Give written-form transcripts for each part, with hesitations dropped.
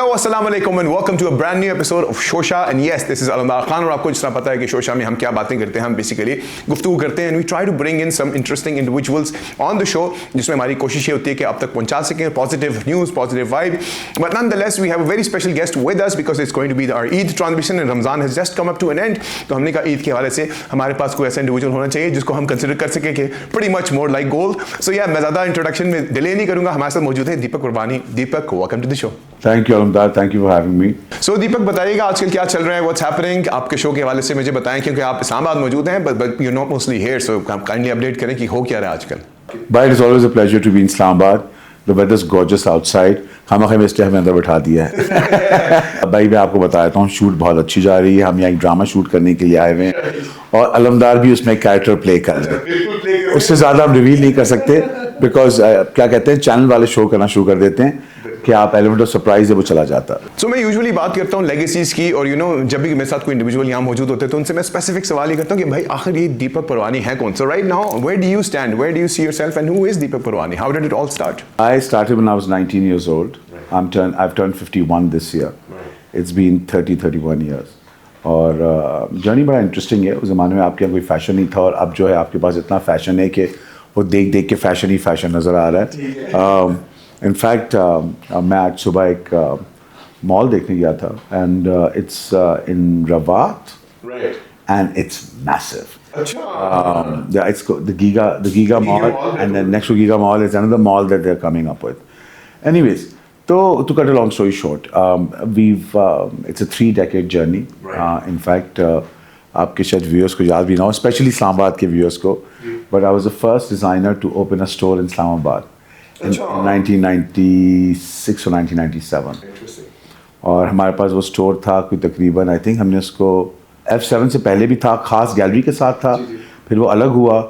Hello, assalamu alaikum and welcome to a brand new episode of Shosha. And yes, this is Alamdar Khan और आपको जिस तरह पता है कि शोशा में हम क्या बातें करते हैं, हम बेसिकली गुफ्तगू करते हैं and we try to bring in some interesting individuals on the show जिसमें हमारी कोशिश ये होती है कि आप तक पहुंचा सकें positive news, positive vibe. But nonetheless, we have a very special guest with us because it's going to be our Eid transition and Ramzan has just come up to an end. तो हमने कहा ईद के हवाले से हमारे पास कोई ऐसा individual होना चाहिए जिसको हम कंसिडर कर सकें कि pretty much more like gold. So yeah, मैं ज़्यादा इंट्रोडक्शन में डिले नहीं करूँगा. हमारे साथ मौजूद है दीपक कुरबानी. दीपक, welcome to the show. Thank you, Alamdar. Thank you for having me. So दीपक बताइएगा आजकल क्या चल रहा है, what's happening आपके शो के हवाले से मुझे बताएं क्योंकि आप इस्लामाबाद मौजूद हैं but you're not mostly here, so kindly update करें कि हो क्या रहा है आजकल. But it is always a pleasure to be in Islamabad. The weather is gorgeous outside. खामख़ा इसलिए हमें अंदर बैठा दिया है. भाई मैं आपको बता देता हूँ शूट बहुत अच्छी जा रही है. हम यहाँ एक ड्रामा शूट करने के लिए आए हुए हैं और अलमदार भी उसमें कैरेक्टर प्ले कर रहे हैं. उससे ज़्यादा हम रिवील नहीं कर सकते बिकॉज क्या कहते हैं चैनल वाले शो करना शुरू कर देते हैं कि आप एलिमेंट ऑफ सरप्राइज है वो चला जाता है. So मैं यूजुअली बात करता हूँ लेगेसीज की और जब भी मेरे साथ कोई इंडिविजुअल यहाँ मौजूद होते हैं तो उनसे मैं स्पेसिफिक सवाल ही करता हूँ कि भाई आखिर ये दीपक परवानी है कौन. So right now where do you stand, where do you see yourself and who is Deepak Parwani, how did it all start? I started when I was 19 years old. I've turned 51 this year. It's been 31 years. और journey बड़ा interesting है. उस ज़माने में आपके यहाँ कोई fashion नहीं था और अब जो है आपके पास इतना फैशन है कि वो देख देख के फैशन ही फैशन नज़र आ रहा है. इनफैक्ट मैं आज सुबह एक मॉल देखने गया था and it's in Rawat and it's massive. It's the Giga Mall and then next to Giga Mall is another mall that they're coming up with. Anyways, to cut a long story short, it's a 3-decade journey. In fact, आपके शायद viewers को याद भी ना हो, specially Islamabad के viewers को, but I was the first designer to open a store in Islamabad in 1996 or 1997. और हमारे पास वो स्टोर था कोई तकरीबन आई थिंक हमने उसको F7 से पहले भी था, खास गैलरी के साथ था, फिर वो अलग हुआ,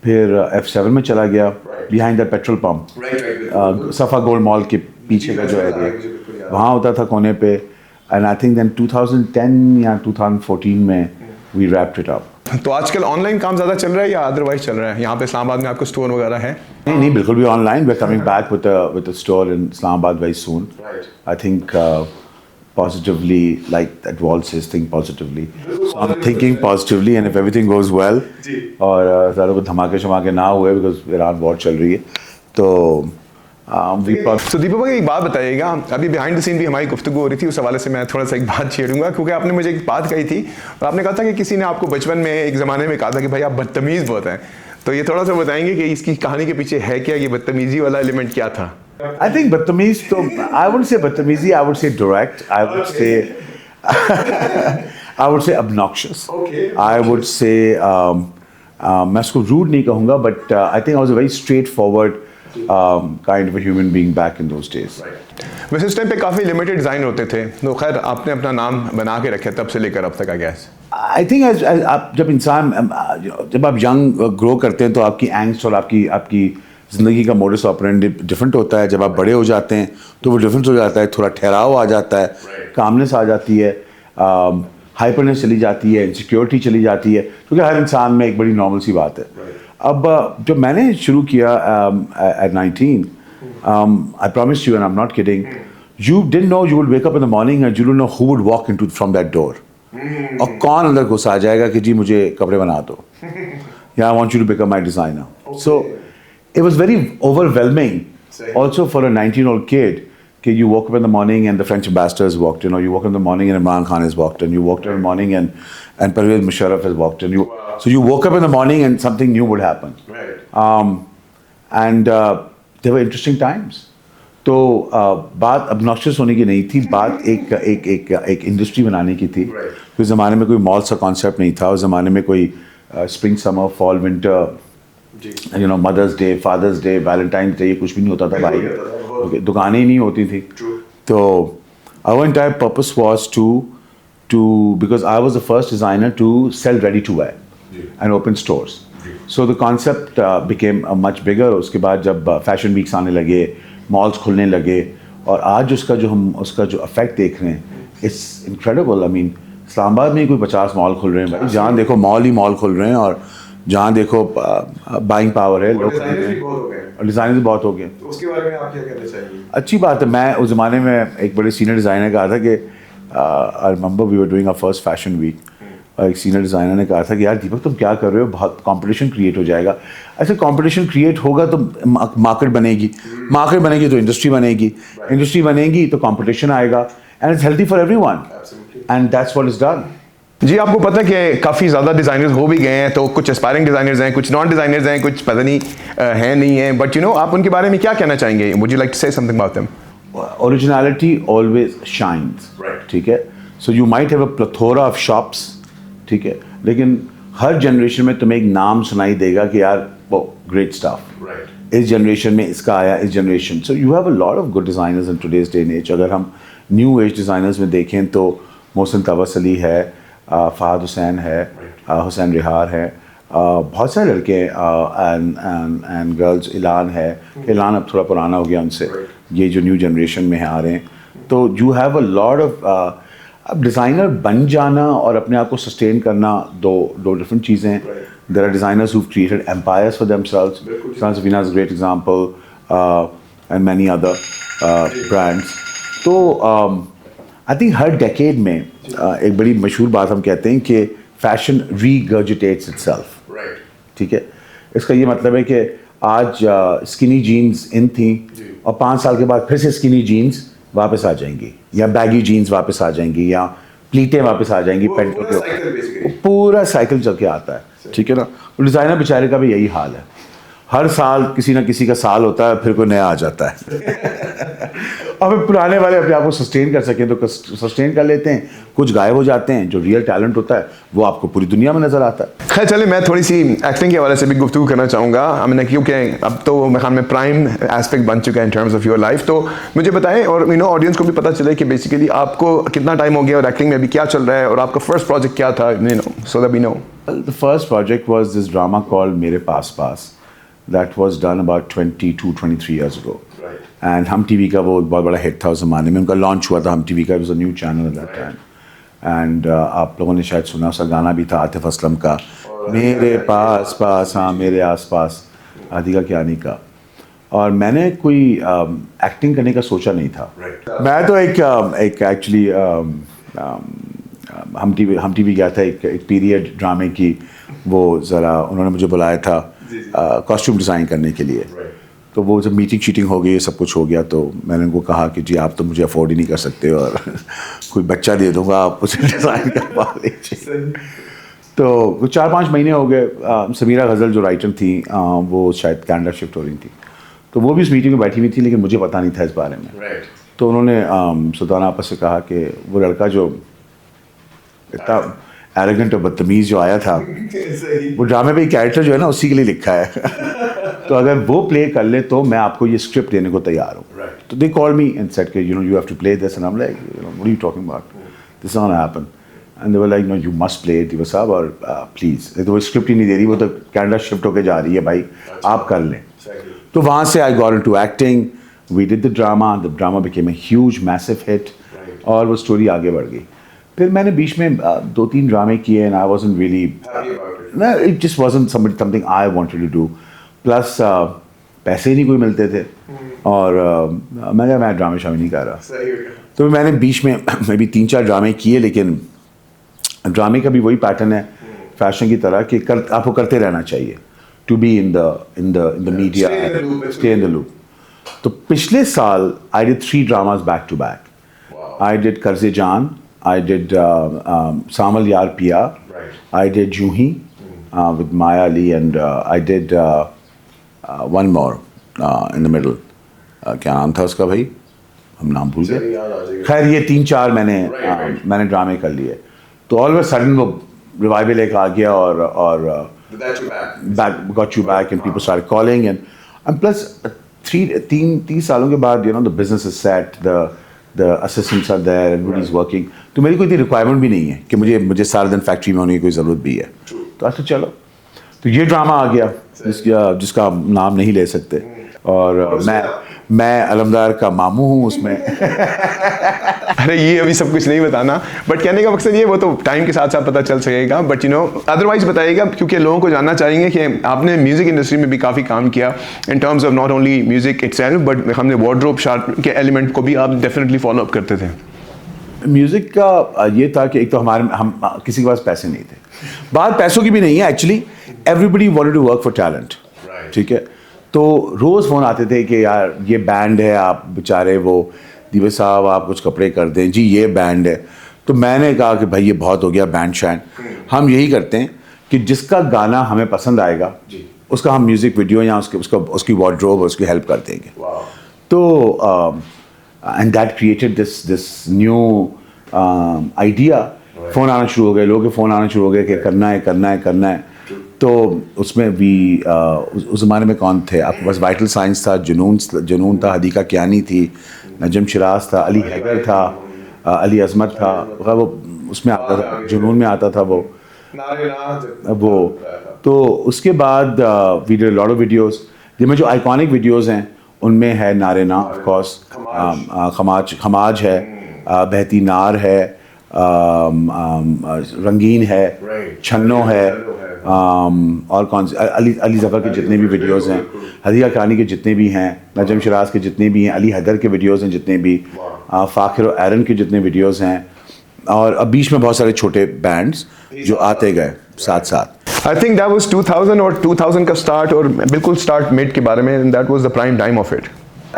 फिर F7 में चला गया बिहाइंड द पेट्रोल पंप सफ़ा गोल्ड मॉल के पीछे का जो एरिया वहाँ होता था कोने पे. एंड आई थिंक देन 2010 या 2014 में वी रैप्ड इट अप. तो आजकल ऑनलाइन काम ज़्यादा चल रहा है या अदरवाइज चल रहा है? यहाँ पे इस्लामाबाद में आपको स्टोर वगैरह है? नहीं बिल्कुल भी online. We are coming back with a store in Islamabad very soon. I think positively, like that wall says, think positively. So I'm thinking positively and if everything goes well और ज़्यादा कुछ धमाके शमाके ना हुए because ईरान वॉर चल रही है तो So दीपक भाई एक बात बताइएगा, अभी बिहाइंड द सीन भी हमारी गुफ्तगू हो रही थी, उस हवाले से मैं थोड़ा सा एक बात छेड़ूंगा क्योंकि आपने मुझे एक बात कही थी और आपने कहा था कि किसी ने आपको बचपन में एक ज़माने में कहा था कि भाई आप बदतमीज़ बहुत हैं. तो ये थोड़ा सा बताएंगे कि इसकी कहानी के पीछे है क्या, ये बदतमीज़ी वाला एलिमेंट क्या था? I think बदतमीज़ तो I wouldn't say बदतमीज़ी, I would say direct, I would say I would say obnoxious. I would say मैं उसको rude नहीं कहूँगा but I think I was a very straightforward kind of a human being back in those days. वैसे उस time पे काफ़ी limited design होते थे तो खैर आपने अपना नाम बना के रखे तब से लेकर अब तक I guess. I think आप जब इंसान जब आप यंग ग्रो करते हैं तो आपकी एंग्स्ट और आपकी ज़िंदगी का मोडस ऑपरेंडी डिफरेंट होता है. जब आप बड़े हो जाते हैं तो वो डिफरेंस हो जाता है, थोड़ा ठहराव आ जाता है, कामनेस आ जाती है, हाइपरनेस चली जाती है, इनसिक्योरिटी चली जाती है क्योंकि हर इंसान में एक बड़ी नॉर्मल सी बात है. अब जब मैंने शुरू किया at 19, I promise you and I'm not kidding, you didn't know you would wake up in the morning and you don't know who would walk into from that door. और कौन अंदर घुस आ जाएगा कि जी मुझे कपड़े बना दो या I want you to become my designer. So it was very overwhelming also for a 19-year-old kid कि you woke up in the morning and the French ambassador has walked in, or you woke up in the morning and Imran Khan has walked in, you woke up in the morning and Pervez Musharraf has walked in. So you woke up in the morning and something new would happen. And there were interesting times. तो बात obnoxious होने की नहीं थी, बात एक industry बनाने की थी. उस ज़माने में कोई मॉल सा कॉन्सेप्ट नहीं था. उस ज़माने में कोई spring summer fall winter Mother's Day, Father's Day, Valentine's Day, ये कुछ भी नहीं होता था भाई. दुकानें ही नहीं होती थी. तो our entire purpose was to because I was the first designer to sell ready to wear and open stores. So the concept became much bigger. उसके बाद जब फैशन वीक्स आने लगे, मॉल्स खुलने लगे और आज उसका जो इफेक्ट देख रहे हैं it's incredible. I mean Islamabad में कोई 50 मॉल खुल रहे हैं भाई, जहाँ देखो मॉल ही मॉल खुल रहे हैं और जहाँ देखो बाइंग पावर है, लोग और डिज़ाइनर्स बहुत हो गए। तो उसके बारे में आप क्या कहना चाहेंगे? अच्छी बात है। मैं उस ज़माने में एक बड़े सीनियर डिज़ाइनर कहा था कि I remember we were doing our first fashion week, और एक सीनियर डिज़ाइनर ने कहा था कि यार दीपक तुम क्या कर रहे हो, बहुत कंपटीशन क्रिएट हो जाएगा। ऐसे कंपटीशन क्रिएट होगा तो मार्केट बनेगी, मार्केट बनेगी तो इंडस्ट्री बनेगी, इंडस्ट्री बनेगी तो कंपटीशन आएगा, and it's healthy for everyone, and that's what is done. जी, आपको पता है कि काफ़ी ज़्यादा डिज़ाइनर्स हो भी गए हैं, तो कुछ एस्पायरिंग डिज़ाइनर्स हैं, कुछ नॉन डिज़ाइनर्स हैं, कुछ पता नहीं हैं नहीं हैं, बट आप उनके बारे में क्या कहना चाहेंगे? Would you like to say something about them? Originality always shines, ठीक है। So you might have a plethora of shops, ठीक है, लेकिन हर जनरेशन में तुम्हें एक नाम सुनाई देगा कि यार वो ग्रेट स्टफ इस जनरेशन में इसका आया, इस जनरेशन। So you have a lot of good designers in today's day and age. अगर हम न्यू एज डिज़ाइनर्स में देखें तो मोहसिन तवस्सुली है, फ़ाहद हुसैन है, हुसैन रिहार है, बहुत सारे लड़के एंड गर्ल्स। इलान है, इलान अब थोड़ा पुराना हो गया उनसे, ये जो न्यू जनरेशन में आ रहे हैं। तो you have a lot of अब डिज़ाइनर बन जाना और अपने आप को सस्टेन करना दो डिफरेंट चीज़ें हैं। There are designers who created empires for themselves, Safina is a great example, and many other brands. तो आई थिंक हर डेकेड में एक बड़ी मशहूर बात हम कहते हैं कि फैशन रीगर्जिटेट्स इटसेल्फ, ठीक है। इसका ये मतलब है कि आज स्किनी जीन्स इन थी और 5 साल के बाद फिर से स्किनी जीन्स वापस आ जाएंगी, या बैगी जीन्स वापस आ जाएंगी, या प्लीटें वापस आ जाएंगी पेंटों के ऊपर। पूरा साइकिल चल के आता है, ठीक है ना। तो डिज़ाइनर बेचारे का भी यही हाल है, हर साल किसी ना किसी का साल होता है, फिर कोई नया आ जाता है। और फिर पुराने वाले अपने आप को सस्टेन कर सकें तो सस्टेन कर लेते हैं, कुछ गायब हो जाते हैं। जो रियल टैलेंट होता है वो आपको पूरी दुनिया में नजर आता है। खैर चलिए, मैं थोड़ी सी एक्टिंग के हवाले से भी गुफ्तगू करना चाहूँगा। हमने क्योंकि अब तो मेरे ख्याल में प्राइम एस्पेक्ट बन चुका है in terms of your life, तो मुझे बताएं और ऑडियंस को भी पता चले कि बेसिकली आपको कितना टाइम हो गया और एक्टिंग में अभी क्या चल रहा है, और आपका फर्स्ट प्रोजेक्ट क्या था, so that we know. The first project was this drama called Mere Paas Paas that was done about 22-23 years ago. And हम टीवी का वो बहुत बड़ा हिट था उस ज़माने में, उनका लॉन्च हुआ था हम टीवी का, it was a new channel at that time. And आप लोगों ने शायद सुना, उसका गाना भी था आतिफ असलम का, मेरे पास पास हाँ मेरे आस पास, आदिका कियानी का। और मैंने कोई एक्टिंग करने का सोचा नहीं था। मैं तो एक एक्चुअली हम टीवी गया था एक पीरियड ड्रामे की, वो ज़रा उन्होंने मुझे बुलाया था कॉस्ट्यूम डिज़ाइन करने के लिए। तो वो जब मीटिंग शीटिंग हो गई, सब कुछ हो गया, तो मैंने उनको कहा कि जी आप तो मुझे अफोर्ड ही नहीं कर सकते, और कोई बच्चा दे दूँगा, आप उसे डिज़ाइन करवा लीजिए। तो 4-5 महीने हो गए। समीरा गज़ल जो राइटर थी, वो शायद कनाडा शिफ्ट हो रही थी, तो वो भी उस मीटिंग में बैठी हुई थी, लेकिन मुझे पता नहीं था इस बारे में। तो उन्होंने सुल्ताना आपस से कहा कि वो लड़का जो इतना एरोगेंट और बदतमीज़ जो आया था, वो ड्रामे पे कैरेक्टर जो है ना उसी के लिए लिखा है। तो अगर वो प्ले कर ले तो मैं आपको ये स्क्रिप्ट देने को तैयार हूँ। तो they call me and said कि you have to play this, and I am like what are you talking about, this is not happen. And they were like no you must play it दिवस साहब, और please. तो वो script ही नहीं दे रही, वो तो कनाडा शिफ्ट होकर जा रही है, भाई आप कर लें। तो वहाँ से I got into acting, we did the drama became a huge massive hit, और वो स्टोरी आगे बढ़ गई। फिर मैंने बीच में 2-3 ड्रामे किए, and I wasn't really, it just wasn't something I wanted to do. Plus पैसे ही नहीं कोई मिलते थे, और मैं ड्रामे शामे नहीं कर रहा। तो मैंने बीच में मैं भी 3-4 ड्रामे किए, लेकिन ड्रामे का भी वही पैटर्न है फैशन की तरह कि आपको करते रहना चाहिए, to be in the media, stay in the loop. तो पिछले साल I did 3 dramas back to back. I did Qarze Jaan, I did Samal Yaar Piya, I did Juhi with Maya Ali, and I did one more in the middle. क्या नाम था उसका भाई, हम नाम भूल गए। खैर ये 3-4 मैंने ड्रामे कर लिए। तो ऑल ऑफ अ सडन वो रिवाइवल एक आ गया, और got you back, and people started calling, and plus 3 सालों के बाद the business is set, the assistants are there, everybody's working. तो मेरी कोई इतनी रिक्वायरमेंट भी नहीं है कि मुझे सारा दिन फैक्ट्री में होने की कोई ज़रूरत भी है। तो अच्छा चलो, तो ये ड्रामा आ गया जिसका नाम नहीं ले सकते, और मैं अलमदार का मामू हूँ उसमें। अरे ये अभी सब कुछ नहीं बताना, बट कहने का मकसद ये, वो तो टाइम के साथ साथ पता चल सकेगा, बट यू नो अदरवाइज बताइएगा, क्योंकि लोगों को जानना चाहेंगे कि आपने म्यूजिक इंडस्ट्री में भी काफ़ी काम किया in terms of not only music itself, but हमने वार्डरोब शार्ट के एलिमेंट को भी आप डेफिनेटली फॉलो अप करते थे। म्यूज़िक का ये था कि एक तो हम किसी के पास पैसे नहीं थे, बात पैसों की भी नहीं है actually, everybody wanted to work for talent, ठीक है। तो रोज़ फ़ोन आते थे कि यार ये बैंड है, आप बेचारे वो दीवे साहब आप कुछ कपड़े कर दें जी, ये बैंड है। तो मैंने कहा कि भाई ये बहुत हो गया बैंड शैंड, हम यही करते हैं कि जिसका गाना हमें पसंद आएगा उसका हम म्यूज़िक वीडियो या उसकी वार्डरोब उसकी हेल्प कर देंगे। तो and that created this new idea. Phone आना शुरू हो गए, लोगों के फ़ोन आना शुरू हो गए कि करना है। तो उसमें भी उस ज़माने में कौन थे आपके पास? वाइटल साइंस था, जुनून था, हदीका कियानी थी, नजम शिराज था, अली हैदर था, अली अजमत था, वो उसमें आता था, जुनून में आता था वो। तो उसके बाद we did lot of videos, जिनमें जो आइकॉनिक वीडियोस हैं उनमें है नारे ना, ऑफ कोर्स, खमाज है, बहती नार है, रंगीन है, छन्नो है, और कौन से अली ज़फ़र के जितने भी वीडियोस हैं, हदीका कियानी के जितने भी हैं, नजम शिराज के जितने भी हैं, अली हैदर के वीडियोस हैं जितने भी, फ़ाखिर और एरन के जितने वीडियोस हैं, और अब बीच में बहुत सारे छोटे बैंड्स जो आते गए साथ साथ। आई थिंक दैट वाज 2000 और 2000 का स्टार्ट, और बिल्कुल स्टार्ट मिड के बारे में, that was the prime time of it.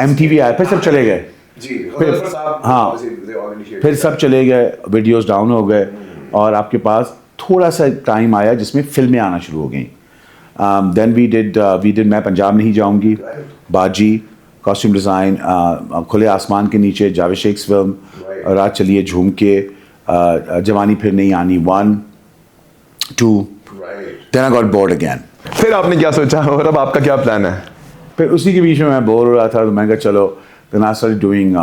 MTV आया, फिर सब चले गए, फिर सब चले गए, वीडियोस डाउन हो गए, और आपके पास थोड़ा सा टाइम आया जिसमें फिल्में आना शुरू हो गई। देन वी डिड मैं पंजाब नहीं जाऊंगी, बाजी, कॉस्ट्यूम डिज़ाइन, खुले आसमान के नीचे, जावेद शेख्स फिल्म, रात चलिए झूम के, जवानी फिर नहीं आनी 1, 2, then I got bored again. फिर आपने क्या सोचा और अब आपका क्या प्लान है? फिर उसी के बीच में मैं बोर हो रहा था, तो मैंने कहा चलो, then I started doing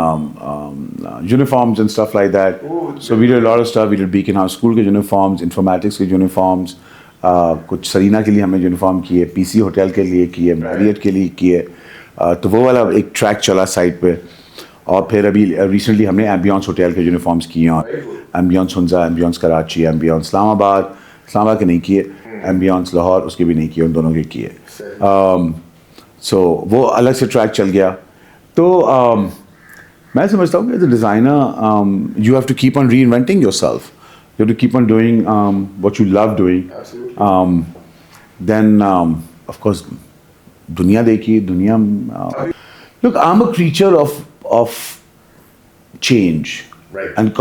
uniforms and stuff like that. So we did a lot of stuff. We did Beacon House School के uniforms, informatics के uniforms, कुछ सरीना के लिए हमने यूनिफॉर्म किए, PC होटल के लिए किए, मैरियट के लिए किए, तो वो वाला एक ट्रैक चला साइड पे। और फिर अभी रिसेंटली हमने एम्बियंस होटल के यूनिफॉर्म्स किए हैं, ambience Hunza, ambience Karachi, ambience Islamabad के नहीं किए, एम्बियंस लाहौर उसके भी नहीं किए, उन दोनों के किए। सो वो अलग से ट्रैक चल गया। तो मैं समझता हूँ कि as a designer you have to keep on reinventing yourself, you have to keep on doing what you love doing. Then of course दुनिया देखिए, दुनिया look, I am a creature of change and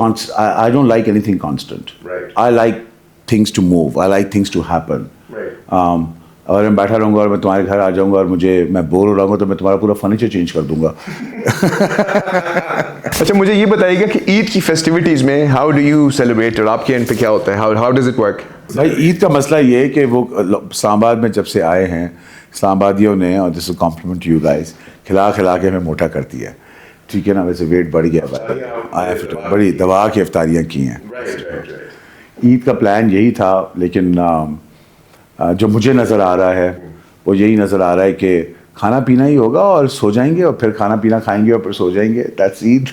I don't like anything constant. I like things to move, I like things to happen. अगर मैं बैठा रहूँगा और मैं तुम्हारे घर आ जाऊँगा और मैं बोर हो रहा हूँ तो मैं तुम्हारा पूरा फर्नीचर चेंज कर दूंगा। अच्छा, मुझे ये बताइएगा कि ईद की फेस्टिविटीज़ में हाउ डू यू सेलिब्रेट, और आपके एंड पे क्या होता है, हाउ डज इट वर्क? भाई ईद का मसला ये है कि वो इस्लामाबाद में जब से आए हैं इस्लामाबादियों ने, और this is compliment to you guys, खिला के हमें मोटा कर दिया, ठीक है ना। वैसे वेट बढ़ गया, बड़ी दवा की इफ्तारियाँ की हैं। ईद का प्लान यही था, लेकिन जो मुझे नज़र आ रहा है वो यही नज़र आ रहा है कि खाना पीना ही होगा और सो जाएंगे, और फिर खाना पीना खाएंगे और फिर सो जाएंगे। That's Eid.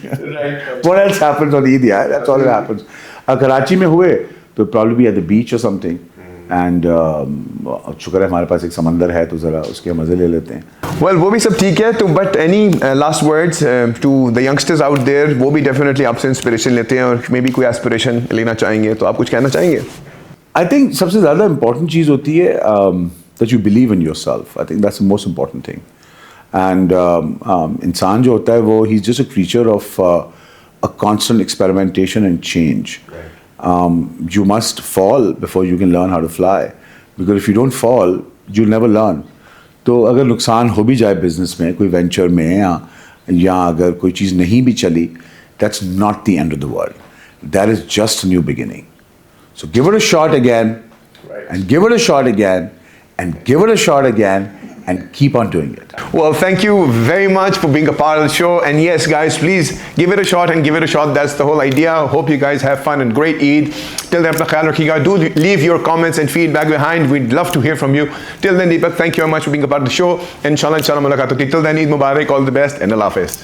What else happens on Eid यार, that's all that happens. Karachi में हुए तो probably be at the beach और समथिंग, एंड शुक्र है हमारे पास एक समंदर है तो ज़रा उसके मज़े ले लेते हैं। वेल वो भी सब ठीक है, तो but any last words to the youngsters out there, वो भी डेफिनेटली आपसे इंस्पिरेशन लेते हैं और मे बी कोई एस्पिरेशन लेना चाहेंगे, तो आप कुछ कहना चाहेंगे? आई थिंक सबसे ज़्यादा इंपॉर्टेंट चीज़ होती है that you believe in your self. I think that's the most important thing. And इंसान जो होता है वो he is just a creature of a constant experimentation and change. You must fall before you can learn how to fly, because if you don't fall you'll never learn. तो अगर नुकसान हो भी जाए बिजनेस में, कोई वेंचर में, या अगर कोई चीज़ नहीं भी चली, that's not the end of the world. That is just a new beginning. So give it a shot again, and give it a shot again, and give it a shot again, and keep on doing it. Well, thank you very much for being a part of the show. And yes, guys, please give it a shot and give it a shot. That's the whole idea. Hope you guys have fun and great Eid. Till then, apna khayal rakhiyega. Do leave your comments and feedback behind. We'd love to hear from you. Till then, Deepak, thank you very much for being a part of the show. Inshallah, mulaqat hogi. Till then, Eid Mubarak. All the best and Allah Hafiz.